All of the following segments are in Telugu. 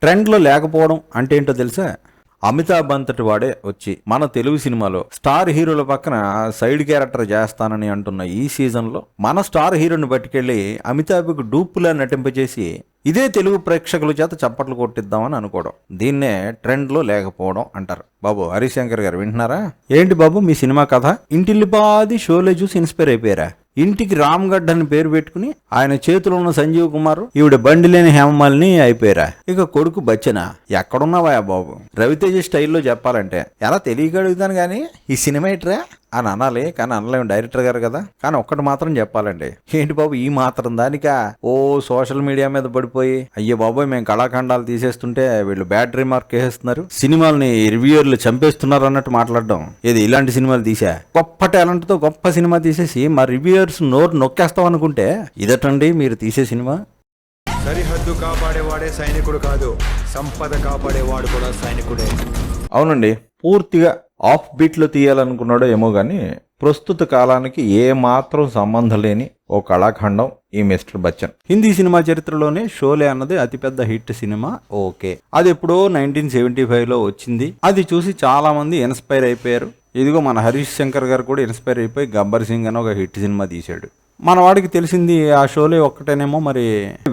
ట్రెండ్లో లేకపోవడం అంటే ఏంటో తెలుసా? అమితాబ్ అంతటి వాడే వచ్చి మన తెలుగు సినిమాలో స్టార్ హీరోల పక్కన సైడ్ క్యారెక్టర్ చేస్తానని అంటున్న ఈ సీజన్లో మన స్టార్ హీరోని పట్టుకెళ్ళి అమితాబ్కి డూపులా నటింపజేసి ఇదే తెలుగు ప్రేక్షకుల చేత చప్పట్లు కొట్టిద్దామని అనుకోవడం, దీన్నే ట్రెండ్లో లేకపోవడం అంటారు. బాబు హరిశంకర్ గారు వింటున్నారా? ఏంటి బాబు మీ సినిమా కథ? ఇంటిల్లిపాది షోలే చూసి ఇన్స్పైర్ అయిపోయారా? ఇంటికి రామ్గఢ్ అని పేరు పెట్టుకుని ఆయన చేతిలో ఉన్న సంజీవ్ కుమార్ ఈవిడ బండి లేని హేమమాలిని అయిపోయారా? ఇక కొడుకు బచ్చనా ఎక్కడున్నావా బాబు? రవితేజ స్టైల్లో చెప్పాలంటే ఎలా తెలియగలుగుతాను కానీ ఈ సినిమా ఏంట్రా అని అనాలి, కానీ అనలేము, డైరెక్టర్ గారు కదా. కానీ ఒక్కటి మాత్రం చెప్పాలండి, ఏంటి బాబు ఈ మాత్రం దానికా సోషల్ మీడియా మీద పడిపోయి అయ్యే బాబోయ్ మేము కళాఖండాలు తీసేస్తుంటే వీళ్ళు బ్యాటరీ మార్క్ వేసేస్తున్నారు, సినిమాల్ని రివ్యూయర్లు చంపేస్తున్నారు అన్నట్టు మాట్లాడడం. ఇది ఇలాంటి సినిమాలు తీసా గొప్ప టాలెంట్ తో గొప్ప సినిమా తీసేసి మా రివ్యూయర్స్ నోరు నొక్కేస్తాం అనుకుంటే ఇదటండి మీరు తీసే సినిమా. సరిహద్దు కాపాడేవాడే సైనికుడు కాదు, సంపద కాపాడేవాడు కూడా సైనికుడే. అవునండి, పూర్తిగా ఆఫ్ బీట్లో తీయాలనుకున్నాడో ఏమో కానీ ప్రస్తుత కాలానికి ఏ మాత్రం సంబంధం లేని ఓ కళాఖండం ఈ మిస్టర్ బచ్చన్. హిందీ సినిమా చరిత్రలోనే షోలే అన్నది అతిపెద్ద హిట్ సినిమా. ఓకే, అది ఎప్పుడో 1975లో వచ్చింది. అది చూసి చాలా మంది ఇన్స్పైర్ అయిపోయారు. ఇదిగో మన హరీష్ శంకర్ గారు కూడా ఇన్స్పైర్ అయిపోయి గబ్బర్ సింగ్ అని ఒక హిట్ సినిమా తీశాడు. మన వాడికి తెలిసింది ఆ షోలే ఒక్కటేనేమో, మరి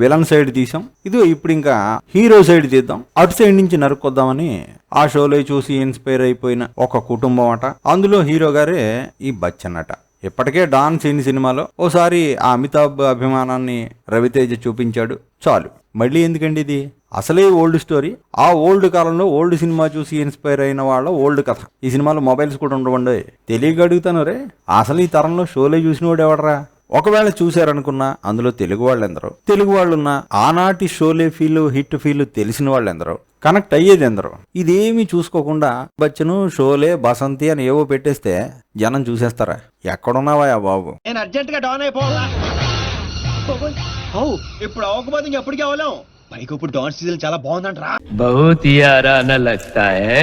విలన్ సైడ్ తీసాం, ఇదిగో ఇప్పుడు ఇంకా హీరో సైడ్ తీద్దాం, అటు సైడ్ నుంచి నరుక్కొద్దామని ఆ షోలే చూసి ఇన్స్పైర్ అయిపోయిన ఒక కుటుంబం అట. అందులో హీరో గారే ఈ బచ్చన్ అట. ఇప్పటికే డాన్ సీన్ సినిమాలో ఓసారి ఆ అమితాబ్ అభిమానాన్ని రవితేజ చూపించాడు. చాలు, మళ్ళీ ఎందుకండి ఇది? అసలే ఓల్డ్ స్టోరీ. ఆ ఓల్డ్ కాలంలో ఓల్డ్ సినిమా చూసి ఇన్స్పైర్ అయిన వాళ్ళ ఓల్డ్ కథ. ఈ సినిమాలో మొబైల్స్ కూడా ఉండవండి. తెలియక అడుగుతాను రే, అసలు ఈ తరంలో షోలే చూసిన వాడు ఎవడరా? ఒకవేళ చూశారనుకున్నా అందులో తెలుగు వాళ్ళు ఎందరో, తెలుగు వాళ్ళున్నా ఆనాటి షోలే ఫీల్ హిట్ ఫీల్ తెలిసిన వాళ్ళు ఎందరో, కనెక్ట్ అయ్యేది ఎందరో. ఇదేమీ చూసుకోకుండా బచ్చను షోలే బసంతి అని ఏవో పెట్టేస్తే జనం చూసేస్తారా? ఎక్కడున్నావా బాబు? నేను అర్జెంట్ గా డౌన్ అయిపోవాలా? ఇప్పుడు అవ్వకపోతే ఎప్పటికీ అవ్వలేం. పైకి ఇప్పుడు డాన్స్ సీజన్ చాలా బాగుందంటరా. बहुत ही आराना लगता है.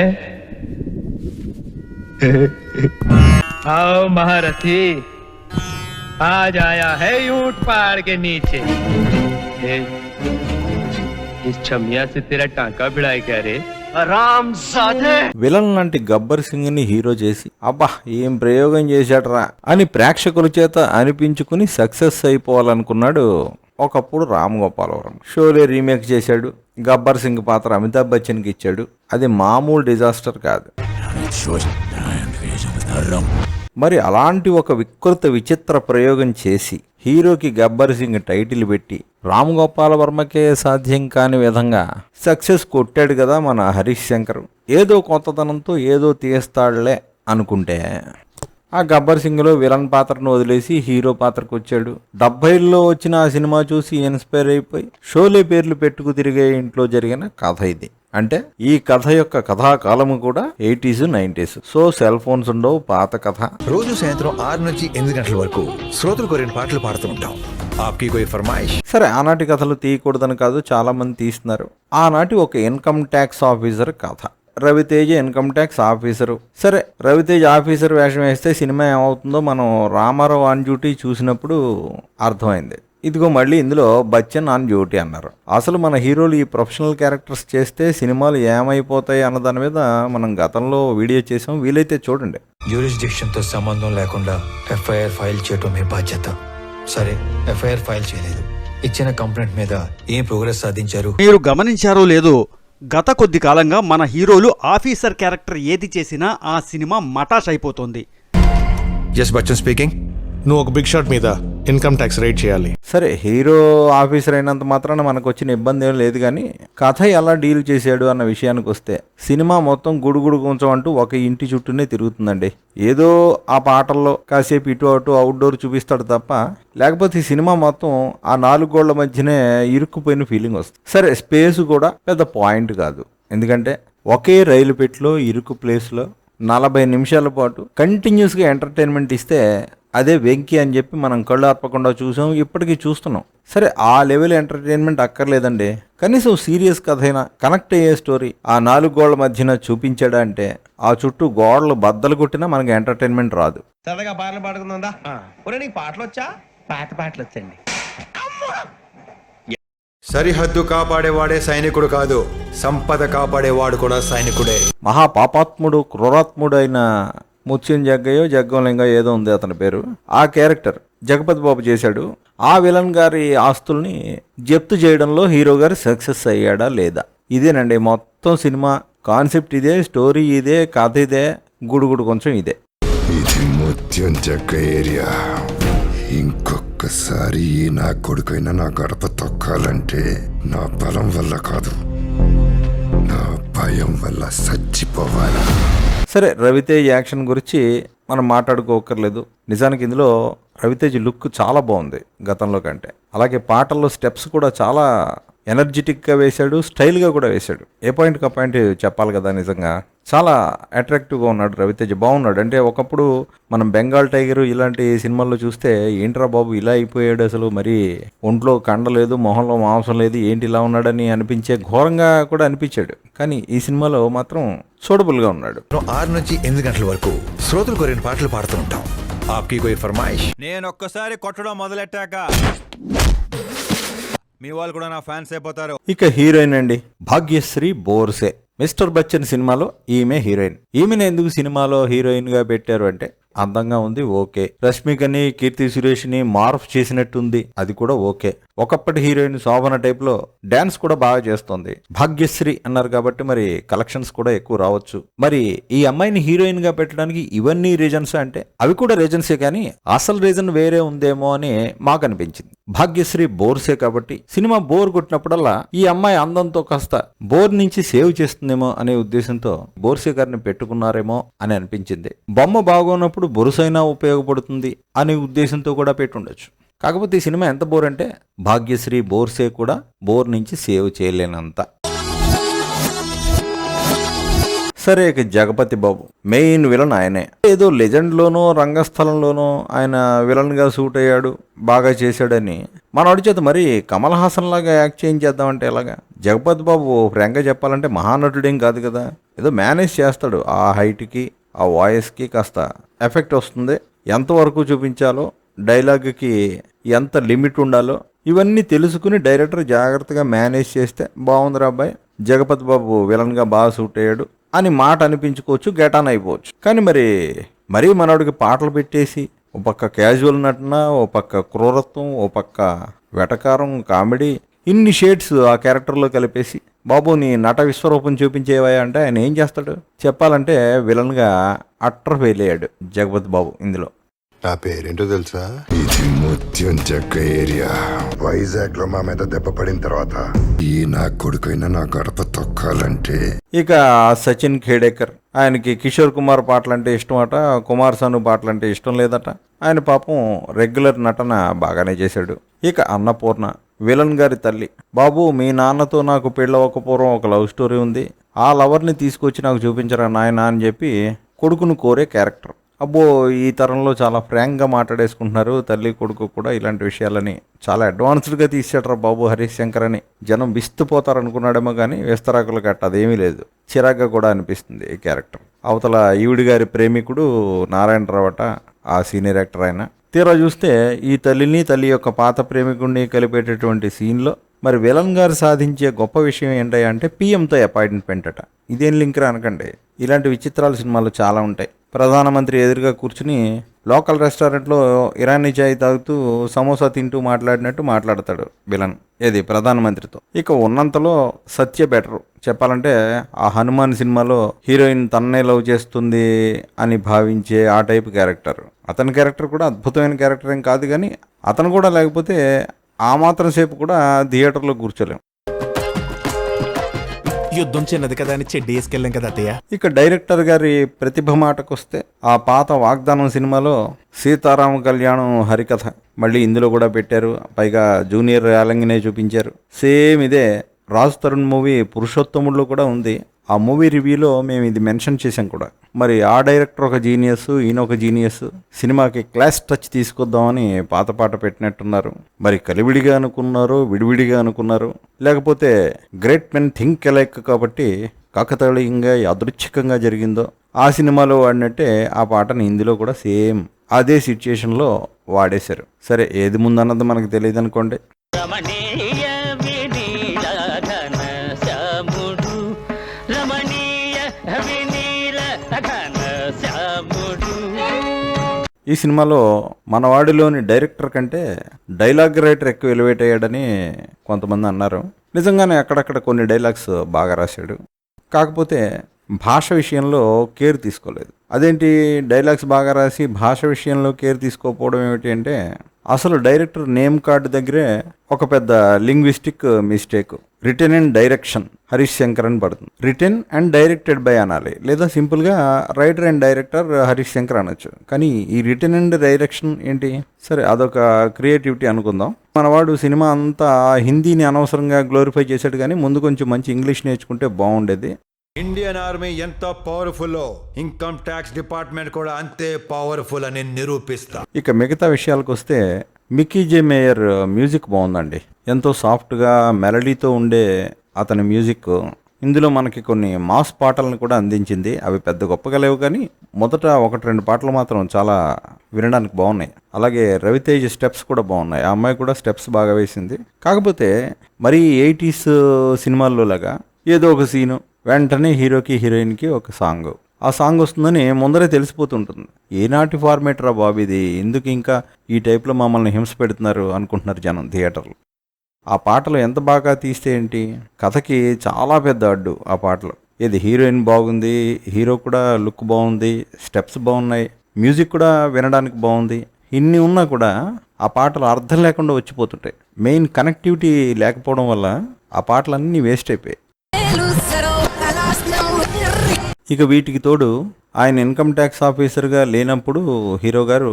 आओ महारथी, आज आया है ऊंट पहाड़ के नीचे. इस छमिया से तेरा टांका भिड़ाए क्या रे? విలన్ లాంటి గబ్బర్ సింగ్ ని హీరో చేసి అబ్బా ఏం ప్రయోగం చేశాడరా అని ప్రేక్షకుల చేత అనిపించుకుని సక్సెస్ అయిపోవాలనుకున్నాడు ఒకప్పుడు రామ్ గోపాలవరం. షోలే రీమేక్ చేశాడు, గబ్బర్ సింగ్ పాత్ర అమితాబ్ బచ్చన్ కి ఇచ్చాడు. అది మామూలు డిజాస్టర్ కాదు. మరి అలాంటి ఒక వికృత విచిత్ర ప్రయోగం చేసి హీరోకి గబ్బర్ సింగ్ టైటిల్ పెట్టి రామ్ గోపాల వర్మకే సాధ్యం కాని విధంగా సక్సెస్ కొట్టాడు కదా మన హరీష్ శంకర్. ఏదో కొత్తదనంతో ఏదో తీస్తాడులే అనుకుంటే ఆ గబ్బర్ సింగ్లో విలన్ పాత్రను వదిలేసి హీరో పాత్రకు వచ్చాడు. 70లో వచ్చిన ఆ సినిమా చూసి ఇన్స్పైర్ అయిపోయి షోలే పేర్లు పెట్టుకు తిరిగే ఇంట్లో జరిగిన కథ ఇది. అంటే ఈ కథ యొక్క కథాకాలము కూడా 80s 90s. So cell phones ఉండవు, పాత కథ. రోజు సాయంత్రం 6 నుంచి 8 గంటల వరకు శ్రోతలు కోరిన పాటలు పాడుతూ ఉంటాం. ఆప్కి కోయి ఫర్మాయిష్. సరే, ఆనాటి కథలు తీయకూడదని కాదు, చాలా మంది తీస్తున్నారు. ఆనాటి ఒక ఇన్కమ్ ట్యాక్స్ ఆఫీసర్ కథ. Raviteja income tax officer. సరే, రవితేజ ఆఫీసర్ వేషం వేస్తే సినిమా ఏమవుతుందో మనం రామారావు ఆన్ డ్యూటీ చూసినప్పుడు అర్థమైంది. ఇదిగో మళ్ళీ ఇందులో బచ్చన్ ఆన్ డ్యూటీ అన్నారు. అసలు మన హీరోలు ఈ ప్రొఫెషనల్ క్యారెక్టర్స్ చేస్తే సినిమాలు ఏమైపోతాయి అన్న దాని మీద మనం గతంలో వీడియో చేసాం, వీలైతే చూడండి. జ్యూరిస్డిక్షన్ తో సంబంధం లేకుండా ఎఫ్ఐఆర్ ఫైల్ చేయటం మీ బాధ్యత. సరే, ఎఫ్ఐఆర్ ఫైల్ చేయలేదు, ఇచ్చిన కంప్లైంట్ మీద ఏం ప్రోగ్రెస్ సాధించారు? మీరు గమనించారో లేదో, గత కొద్ది కాలంగా మన హీరోలు ఆఫీసర్ క్యారెక్టర్ ఏది చేసినా ఆ సినిమా మటాష్ అయిపోతుంది. Yes Bachchan speaking. నువ్వు ఒక బిగ్ షాట్ మీద ఇన్కమ్ ట్యాక్స్ రేట్ చేయాలి. సరే, హీరో ఆఫీసర్ అయినంత మాత్రాన మనకు వచ్చిన ఇబ్బంది ఏం లేదు, కానీ కథ ఎలా డీల్ చేశాడు అన్న విషయానికి వస్తే సినిమా మొత్తం గుడుగుడు కొంచెం అంటూ ఒక ఇంటి చుట్టూనే తిరుగుతుందండి. ఏదో ఆ పాటల్లో కాసేపు ఇటు అటు అవుట్డోర్ చూపిస్తాడు తప్ప, లేకపోతే ఈ సినిమా మొత్తం ఆ 4 గోళ్ల మధ్యనే ఇరుక్కుపోయిన ఫీలింగ్ వస్తుంది. సరే, స్పేస్ కూడా పెద్ద పాయింట్ కాదు, ఎందుకంటే ఒకే రైలు పెట్టిలో ఇరుకు ప్లేస్లో 40 నిమిషాల పాటు కంటిన్యూస్గా ఎంటర్టైన్మెంట్ ఇస్తే అదే వెంకీ అని చెప్పి మనం కళ్ళు ఆర్పకుండా చూసాం, ఇప్పటికీ చూస్తున్నాం. సరే, ఆ లెవెల్ ఎంటర్టైన్మెంట్ అక్కర్లేదండి, కనీసం సీరియస్ కథ అయినా కనెక్ట్ అయ్యే స్టోరీ ఆ 4 గోళ్ల మధ్యన చూపించాడా అంటే ఆ చుట్టూ గోడలు బద్దలు కొట్టినా మనకి ఎంటర్టైన్మెంట్ రాదు. సరదాగా పాటలు పాడుకుందా? ఒరే, నీకు పాటలు వచ్చా? పాత పాటలు వచ్చండి. సరిహద్దు కాపాడేవాడే సైనికుడు కాదు, సంపద కాపాడేవాడు కూడా సైనికుడే. మహాపాపాత్ముడు క్రూరాత్ముడు అయిన ముత్యం జగ్గయ్యో జగ్గంలింగ ఏదో ఉంది అతని పేరు, ఆ క్యారెక్టర్ జగపతి బాబు చేశాడు. ఆ విలన్ గారి ఆస్తుల్ని జప్తు చేయడంలో హీరో గారు సక్సెస్ అయ్యాడా లేదా, ఇదేనండి మొత్తం సినిమా కాన్సెప్ట్. ఇదే స్టోరీ, ఇదే కథ, ఇదే గుడుగుడు కొంచెం ఇదే. ఇది ముత్యం జగ్గ ఏరియా. ఇంకొకసారి నా కొడుకైనా నా గడప తొక్కాలంటే నా బలం వల్ల కాదు, నా భయం వల్ల చచ్చిపోవాలి. సరే, రవితేజ్ యాక్షన్ గురించి మనం మాట్లాడుకోకర్లేదు. నిజానికి ఇందులో రవితేజ్ లుక్ చాలా బాగుంది గతంలో కంటే. అలాగే పాటల్లో స్టెప్స్ కూడా చాలా ఎనర్జెటిక్గా వేశాడు, స్టైల్గా కూడా వేశాడు. ఏ పాయింట్కి ఆ పాయింట్ చెప్పాలి కదా, నిజంగా చాలా అట్రాక్టివ్గా ఉన్నాడు రవితేజ్, బాగున్నాడు. అంటే ఒకప్పుడు మనం బెంగాల్ టైగర్ ఇలాంటి సినిమాల్లో చూస్తే ఏంట్రా బాబు ఇలా అయిపోయాడు, అసలు మరి ఒంట్లో కండ లేదు, మొహంలో మాంసం లేదు, ఏంటి ఇలా ఉన్నాడని అనిపించే ఘోరంగా కూడా అనిపించాడు. కానీ ఈ సినిమాలో మాత్రం సూటబుల్గా ఉన్నాడు. 6 నుంచి 8 గంటల వరకు శ్రోతలు కోరిన పాటలు పాడుతూ ఉంటాం. ఆప్కి కోయి ఫర్మాయిష్. నేను ఒక్కసారి కొట్టడం మొదలెట్టాక మీ వాళ్ళు కూడా నా ఫ్యాన్స్ అయిపోతారు. ఇక హీరోయిన్ అండి, భాగ్యశ్రీ బోర్సే. మిస్టర్ బచ్చన్ సినిమాలో ఈమె హీరోయిన్. ఈమెను ఎందుకు సినిమాలో హీరోయిన్ గా పెట్టారు అంటే అందంగా ఉంది, ఓకే. రష్మికని, కీర్తి సురేష్ని మార్ఫ్ చేసినట్టుంది, అది కూడా ఓకే. ఒకప్పటి హీరోయిన్ శోభన టైప్ లో డాన్స్ కూడా బాగా చేస్తోంది. భాగ్యశ్రీ అన్నారు కాబట్టి మరి కలెక్షన్స్ కూడా ఎక్కువ రావచ్చు. మరి ఈ అమ్మాయిని హీరోయిన్ గా పెట్టడానికి ఇవన్నీ రీజన్స్ అంటే అవి కూడా రీజన్సే, కానీ అసలు రీజన్ వేరే ఉందేమో అని మాకు అనిపించింది. భాగ్యశ్రీ బోర్సే కాబట్టి సినిమా బోర్ కొట్టినప్పుడల్లా ఈ అమ్మాయి అందంతో కాస్త బోర్ నుంచి సేవ్ చేస్తుందేమో అనే ఉద్దేశంతో బోర్సే గారిని పెట్టుకున్నారేమో అని అనిపించింది. బొమ్మ బాగోనప్పుడు బొరుసైనా ఉపయోగపడుతుంది అనే ఉద్దేశంతో కూడా పెట్టుండొచ్చు. కాకపోతే ఈ సినిమా ఎంత బోర్ అంటే భాగ్యశ్రీ బోర్సే కూడా బోర్ నుంచి సేవ్ చేయలేనంత. సరే, ఇక జగపతి బాబు మెయిన్ విలన్ ఆయనే. ఏదో లెజెండ్లోనో రంగస్థలంలోనో ఆయన విలన్గా సూట్ అయ్యాడు, బాగా చేశాడని మనోడి చేత మరి కమల్ హాసన్ లాగా యాక్ట్ చేయించేద్దామంటే ఎలాగా? జగపతి బాబు ఫ్రాంక్గా చెప్పాలంటే మహానటుడేం కాదు కదా, ఏదో మేనేజ్ చేస్తాడు. ఆ హైట్కి, ఆ వాయిస్కి కాస్త ఎఫెక్ట్ వస్తుంది. ఎంతవరకు చూపించాలో, డైలాగ్కి ఎంత లిమిట్ ఉండాలో ఇవన్నీ తెలుసుకుని డైరెక్టర్ జాగ్రత్తగా మేనేజ్ చేస్తే బాగుందిరా అబ్బాయి, జగపతి బాబు విలన్గా బాగా సూట్ అయ్యాడు అని మాట అనిపించుకోవచ్చు, గెటాన్ అయిపోవచ్చు. కానీ మరీ మనోడికి పాటలు పెట్టేసి ఓ పక్క క్యాజువల్ నటన, ఓ పక్క క్రూరత్వం, ఓ పక్క వెటకారం, కామెడీ, ఇన్ని షేడ్స్ ఆ క్యారెక్టర్లో కలిపేసి బాబు నీ నట విశ్వరూపం చూపించేవా అంటే ఆయన ఏం చేస్తాడు? చెప్పాలంటే విలన్గా అట్టర్ ఫెయిల్ అయ్యాడు జగపతి బాబు ఇందులో. నా పేరేంటో తెలుసా? ఇది ముత్యం జగ్గ ఏరియా. వైజాగ్ లో మా మీద దెబ్బ పడిన తర్వాత ఈ నా కొడుకైనా నా గడప తొక్కాలంటే ఇక సచిన్ ఖేడేకర్, ఆయనకి కిషోర్ కుమార్ పాటలంటే ఇష్టం అట, కుమార్ సాను పాటలంటే ఇష్టం లేదట. ఆయన పాపం రెగ్యులర్ నటన బాగానే చేశాడు. ఇక అన్నపూర్ణ విలన్ గారి తల్లి. బాబు మీ నాన్నతో నాకు పెళ్ళవక పూర్వం ఒక లవ్ స్టోరీ ఉంది, ఆ లవర్ని తీసుకొచ్చి నాకు చూపించరా నాయన అని చెప్పి కొడుకును కోరే క్యారెక్టర్. అబ్బో ఈ తరంలో చాలా ఫ్రాంక్గా మాట్లాడేసుకుంటున్నారు తల్లి కొడుకు కూడా. ఇలాంటి విషయాలని చాలా అడ్వాన్స్డ్గా తీసాడరా బాబు హరీష్ శంకర్ అని జనం విస్తుపోతారు అనుకున్నాడేమో, కానీ విస్తరాకులు గట్ట అదేమీ లేదు, చిరాగ్గా కూడా అనిపిస్తుంది ఈ క్యారెక్టర్. అవతల ఈవిడి గారి ప్రేమికుడు నారాయణరావు అట, ఆ సీనియర్ యాక్టర్ ఆయన. తీరా చూస్తే ఈ తల్లిని, తల్లి యొక్క పాత ప్రేమికుడిని కలిపేటటువంటి సీన్లో మరి విలన్ గారు సాధించే గొప్ప విషయం ఏంటంటే పిఎంతో అపాయింట్మెంట్ అట. ఇదేం లింక్ రా అనకండి, ఇలాంటి విచిత్రాల సినిమాలు చాలా ఉంటాయి. ప్రధానమంత్రి ఎదురుగా కూర్చుని లోకల్ రెస్టారెంట్లో ఇరానీ చాయ్ తాగుతూ సమోసా తింటూ మాట్లాడినట్టు మాట్లాడతాడు విలన్, ఏది ప్రధానమంత్రితో. ఇక ఉన్నంతలో సత్య బెటరు. చెప్పాలంటే ఆ హనుమాన్ సినిమాలో హీరోయిన్ తన్నే లవ్ చేస్తుంది అని భావించే ఆ టైప్ క్యారెక్టర్. అతని క్యారెక్టర్ కూడా అద్భుతమైన క్యారెక్టర్ ఏం కాదు, కానీ అతను కూడా లేకపోతే ఆ మాత్రం సేపు కూడా థియేటర్లో కూర్చోలేం. యుద్ధం చిన్నది కదా అని చెడ్డి వేసుకెళ్ళాం కదా అత్తయ్య. ఇక డైరెక్టర్ గారి ప్రతిభ మాటకొస్తే ఆ పాత వాగ్దానం సినిమాలో సీతారామ కళ్యాణం హరికథ మళ్ళీ ఇందులో కూడా పెట్టారు. పైగా జూనియర్ యాలంగినే చూపించారు. సేమ్ ఇదే రాజ్ తరుణ్ మూవీ పురుషోత్తముడిలో కూడా ఉంది. ఆ మూవీ రివ్యూలో మేము ఇది మెన్షన్ చేసాం కూడా. మరి ఆ డైరెక్టర్ ఒక జీనియస్, ఈయన ఒక జీనియస్. సినిమాకి క్లాస్ టచ్ తీసుకొద్దామని పాత పాట పెట్టినట్టున్నారు. మరి కలివిడిగా అనుకున్నారు, విడివిడిగా అనుకున్నారు, లేకపోతే గ్రేట్ మెన్ థింక్ అలైక్ కాబట్టి కాకతాళీయంగా యాదృచ్ఛికంగా జరిగిందో ఆ సినిమాలో వాడినట్టే ఆ పాటని ఇందులో కూడా సేమ్ అదే సిచ్యుయేషన్లో వాడేశారు. సరే, ఏది ముందన్నది మనకు తెలియదు అనుకోండి. రమణీయ విని ఈ సినిమాలో మనవాడిలోని డైరెక్టర్ కంటే డైలాగ్ రైటర్ ఎక్కువ ఎలివేట్ అయ్యాడని కొంతమంది అన్నారు. నిజంగానే అక్కడక్కడ కొన్ని డైలాగ్స్ బాగా రాశాడు. కాకపోతే భాష విషయంలో కేర్ తీసుకోలేదు. అదేంటి డైలాగ్స్ బాగా రాసి భాష విషయంలో కేర్ తీసుకోకపోవడం ఏమిటి అంటే, అసలు డైరెక్టర్ నేమ్ కార్డు దగ్గరే ఒక పెద్ద linguistic mistake. Written and direction Harish Shankar అని పడుతుంది. రిటెన్ అండ్ డైరెక్టెడ్ బై అనాలి, లేదా సింపుల్గా writer and director Harish Shankar అనొచ్చు. కానీ ఈ రిటెన్ అండ్ డైరెక్షన్ ఏంటి? సరే, అదొక క్రియేటివిటీ అనుకుందాం. మనవాడు సినిమా అంతా హిందీని అనవసరంగా గ్లోరిఫై చేశాడు, కానీ ముందు కొంచెం మంచి ఇంగ్లీష్ నేర్చుకుంటే బాగుండేది. ఇండియన్ ఆర్మీ ఎంత పవర్ఫుల్, ఇన్కమ్ ట్యాక్స్ డిపార్ట్మెంట్ కూడా అంతే పవర్ఫుల్ అని నిరూపిస్తా. ఇక మిగతా విషయాలకు వస్తే మిక్కీ జే మేయర్ మ్యూజిక్ బాగుందండి. ఎంతో సాఫ్ట్గా మెలడీతో ఉండే అతని మ్యూజిక్ ఇందులో మనకి కొన్ని మాస్ పాటలను కూడా అందించింది. అవి పెద్ద గొప్పగా లేవు, కానీ మొదట 1-2 పాటలు మాత్రం చాలా వినడానికి బాగున్నాయి. అలాగే రవితేజ్ స్టెప్స్ కూడా బాగున్నాయి. ఆ అమ్మాయి కూడా స్టెప్స్ బాగా వేసింది. కాకపోతే మరీ 80s సినిమాల్లో లాగా ఏదో ఒక సీను వెంటనే హీరోకి హీరోయిన్కి ఒక సాంగ్, ఆ సాంగ్ వస్తుందని ముందరే తెలిసిపోతుంటుంది. ఏనాటి ఫార్మేట్ రా బాబు ఇది, ఎందుకు ఇంకా ఈ టైప్లో మమ్మల్ని హింస పెడుతున్నారు అనుకుంటున్నారు జనం థియేటర్లు. ఆ పాటలు ఎంత బాగా తీస్తే ఏంటి, కథకి చాలా పెద్ద అడ్డు ఆ పాటలు. ఇది హీరోయిన్ బాగుంది, హీరో కూడా లుక్ బాగుంది, స్టెప్స్ బాగున్నాయి, మ్యూజిక్ కూడా వినడానికి బాగుంది. ఇన్ని ఉన్నా కూడా ఆ పాటలు అర్థం లేకుండా వచ్చిపోతుంటాయి. మెయిన్ కనెక్టివిటీ లేకపోవడం వల్ల ఆ పాటలన్నీ వేస్ట్ అయిపోయాయి. ఇక వీటికి తోడు ఆయన ఇన్కమ్ ట్యాక్స్ ఆఫీసర్గా లేనప్పుడు హీరో గారు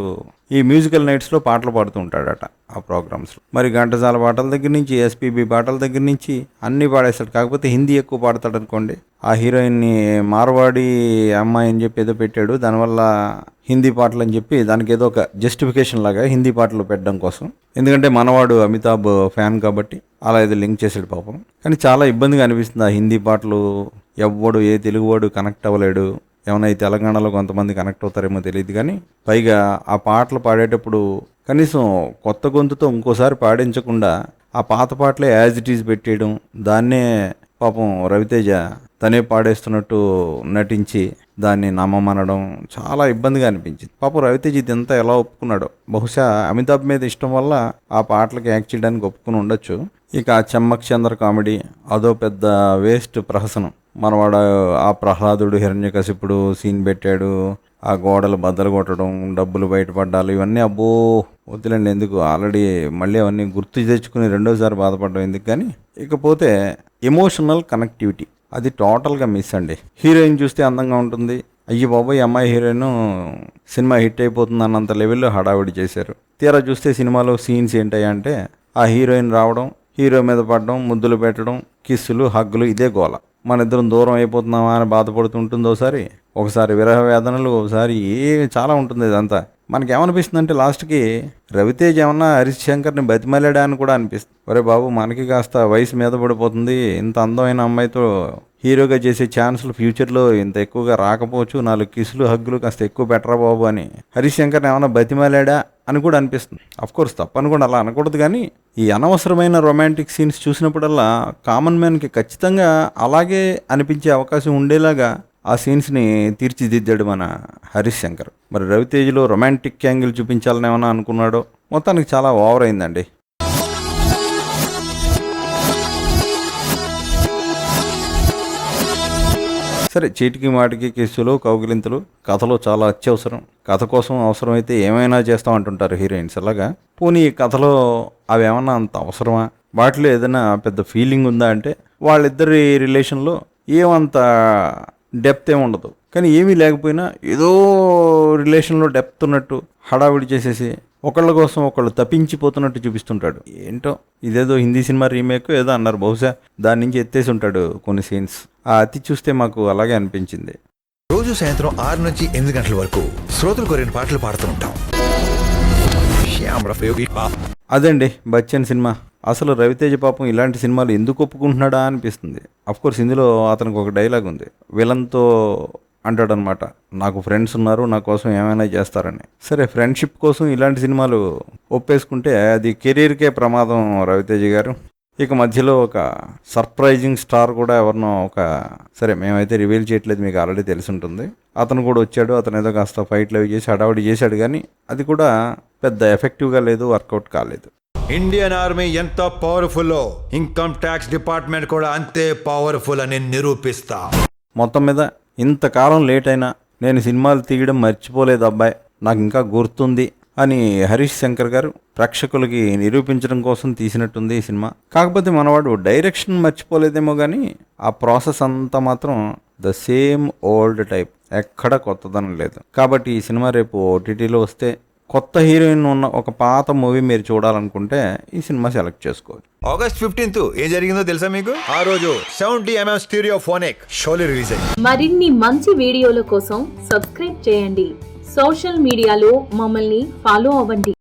ఈ మ్యూజికల్ నైట్స్లో పాటలు పాడుతూ ఉంటాడట ఆ ప్రోగ్రామ్స్లో. మరి ఘంటసాల పాటల దగ్గర నుంచి ఎస్పీబీ పాటల దగ్గర నుంచి అన్నీ పాడేస్తాడు. కాకపోతే హిందీ ఎక్కువ పాడతాడు అనుకోండి. ఆ హీరోయిన్ని మార్వాడి అమ్మాయి అని చెప్పి ఏదో పెట్టాడు, దానివల్ల హిందీ పాటలు అని చెప్పి దానికి ఏదో ఒక జస్టిఫికేషన్ లాగా హిందీ పాటలు పెట్టడం కోసం. ఎందుకంటే మనవాడు అమితాబ్ ఫ్యాన్ కాబట్టి అలా ఏదో లింక్ చేసాడు పాపం. కానీ చాలా ఇబ్బందిగా అనిపిస్తుంది ఆ హిందీ పాటలు. ఎవ్వడు ఏ తెలుగువాడు కనెక్ట్ అవ్వలేడు. ఏమైనా ఈ తెలంగాణలో కొంతమంది కనెక్ట్ అవుతారేమో తెలియదు, కానీ పైగా ఆ పాటలు పాడేటప్పుడు కనీసం కొత్త గొంతుతో ఇంకోసారి పాడించకుండా ఆ పాత పాటలే యాజ్ ఇట్ ఈజ్ పెట్టేయడం, దాన్నే పాపం రవితేజ తనే పాడేస్తున్నట్టు నటించి దాన్ని నమ్మమనడం చాలా ఇబ్బందిగా అనిపించింది. పాపం రవితేజ ఇదంతా ఎలా ఒప్పుకున్నాడో. బహుశా అమితాబ్ మీద ఇష్టం వల్ల ఆ పాటలకి యాక్ట్ చేయడానికి ఒప్పుకుని ఉండొచ్చు. ఇక ఆ చెమ్మక్ చంద్ర కామెడీ అదో పెద్ద వేస్ట్ ప్రహసనం. మనవాడు ఆ ప్రహ్లాదుడు హిరణ్యకశిపుడు సీన్ పెట్టాడు, ఆ గోడలు బద్దలు కొట్టడం, డబ్బులు బయటపడ్డాలు, ఇవన్నీ అబ్బో వద్దులేండి, ఎందుకు ఆల్రెడీ మళ్ళీ అవన్నీ గుర్తు తెచ్చుకుని రెండోసారి బాధపడడం ఎందుకు. కానీ ఇకపోతే ఎమోషనల్ కనెక్టివిటీ అది టోటల్గా మిస్ అండి. హీరోయిన్ చూస్తే అందంగా ఉంటుంది, అయ్యి బాబోయ్ అమ్మాయి హీరోయిన్ సినిమా హిట్ అయిపోతుంది అన్నంత లెవెల్లో హడావిడి చేశారు. తీరా చూస్తే సినిమాలో సీన్స్ ఏంటంటే ఆ హీరోయిన్ రావడం, హీరో మీద పడడం, ముద్దులు పెట్టడం, కిస్సులు, హగ్గులు, ఇదే గోల. మన ఇద్దరం దూరం అయిపోతున్నామా అని బాధపడుతుంటుంది ఒకసారి విరహ వేదనలు, ఒకసారి చాలా ఉంటుంది ఇదంతా. మనకి ఏమనిపిస్తుంది అంటే లాస్ట్కి రవితేజ్ ఏమన్నా హరీష్ శంకర్ని బతిమలాడా అని కూడా అనిపిస్తుంది. ఒరే బాబు, మనకి కాస్త వయసు మీద పడిపోతుంది, ఇంత అందమైన అమ్మాయితో హీరోగా చేసే ఛాన్సులు ఫ్యూచర్లో ఇంత ఎక్కువగా రాకపోవచ్చు, 4 కిసులు హగ్గులు కాస్త ఎక్కువ బెటరా బాబు అని హరీష్ శంకర్ని ఏమన్నా బతిమలాడా అని కూడా అనిపిస్తుంది. అఫ్కోర్స్ తప్పని కూడా అలా అనకూడదు, కానీ ఈ అనవసరమైన రొమాంటిక్ సీన్స్ చూసినప్పుడల్లా కామన్ మ్యాన్కి ఖచ్చితంగా అలాగే అనిపించే అవకాశం ఉండేలాగా ఆ సీన్స్ని తీర్చిదిద్దాడు మన హరీష్ శంకర్. మరి రవితేజ్లో రొమాంటిక్ యాంగిల్ చూపించాలని ఏమన్నా అనుకున్నాడో. మొత్తానికి చాలా ఓవర్ అయిందండి. సరే, చీటికి మాటికి కేసులు, కౌగిలింతలు కథలో చాలా అత్యవసరం. కథ కోసం అవసరమైతే ఏమైనా చేస్తాం అంటుంటారు హీరోయిన్స్. అలాగా పోనీ ఈ కథలో అవి ఏమన్నా అంత అవసరమా? వాటిలో ఏదైనా పెద్ద ఫీలింగ్ ఉందా అంటే వాళ్ళిద్దరి రిలేషన్లో ఏమంత డెప్త్ ఏమి ఉండదు. కానీ ఏమీ లేకపోయినా ఏదో రిలేషన్లో డెప్త్ ఉన్నట్టు హడావిడి చేసేసి ఒకళ్ళ కోసం ఒకళ్ళు తప్పించిపోతున్నట్టు చూపిస్తుంటాడు. ఏంటో ఇదేదో హిందీ సినిమా రీమేక్ ఏదో అన్నారు, బహుశా దాని నుంచి ఎత్తేసి ఉంటాడు కొన్ని సీన్స్. ఆ అతి చూస్తే మాకు అలాగే అనిపించింది. రోజు సాయంత్రం 6 నుంచి 8 గంటల వరకు శ్రోతలు కోరిన పాటలు పాడుతూ ఉంటాం. అదండి బచ్చన్ సినిమా. అసలు రవితేజ పాపం ఇలాంటి సినిమాలు ఎందుకు ఒప్పుకుంటున్నాడా అనిపిస్తుంది. అఫ్కోర్స్ ఇందులో అతనికి ఒక డైలాగ్ ఉంది, విలన్తో అంటాడనమాట, నాకు ఫ్రెండ్స్ ఉన్నారు, నా కోసం ఏమైనా చేస్తారని. సరే, ఫ్రెండ్షిప్ కోసం ఇలాంటి సినిమాలు ఒప్పేసుకుంటే అది కెరీర్కే ప్రమాదం రవితేజ గారు. ఇక మధ్యలో ఒక సర్ప్రైజింగ్ స్టార్ కూడా ఎవరినో సరే మేమైతే రివీల్ చేయట్లేదు, మీకు ఆల్రెడీ తెలిసి ఉంటుంది. అతను కూడా వచ్చాడు. అతను ఏదో కాస్త ఫైట్లు అవి చేసి హడావుడి చేశాడు, కానీ అది కూడా పెద్ద ఎఫెక్టివ్గా లేదు, వర్కౌట్ కాలేదు. ఇండియన్ ఆర్మీ ఎంత పవర్ఫుల్లో ఇన్కమ్ ట్యాక్స్ డిపార్ట్మెంట్ కూడా అంతే పవర్ఫుల్ అని నిరూపిస్తా. మొత్తం మీద ఇంతకాలం లేట్ అయినా నేను సినిమాలు తీయడం మర్చిపోలేదు అబ్బాయి, నాకు ఇంకా గుర్తుంది అని హరీష్ శంకర్ గారు ప్రేక్షకులకి నిరూపించడం కోసం తీసినట్టుంది ఈ సినిమా. కాకపోతే మనవాడు డైరెక్షన్ మర్చిపోలేదేమో కానీ ఆ ప్రాసెస్ అంతా మాత్రం ద సేమ్ ఓల్డ్ టైప్, ఎక్కడ కొత్తదనం లేదు. కాబట్టి ఈ సినిమా రేపు ఓటీటీలో వస్తే కొత్త హీరోయిన్ ఉన్న ఒక పాత మూవీ మీరు చూడాలనుకుంటే ఈ సినిమా సెలెక్ట్ చేసుకోవచ్చు. ఆగస్ట్ 15th ఏం జరిగిందో తెలుసా మీకు? ఆ రోజు 70mm స్టీరియోఫోనిక్ షోలే రిలీజ్ అయింది. మరిన్ని మంచి వీడియోల కోసం సబ్స్క్రైబ్ చేయండి. సోషల్ మీడియాలో మమ్మల్ని ఫాలో అవ్వండి.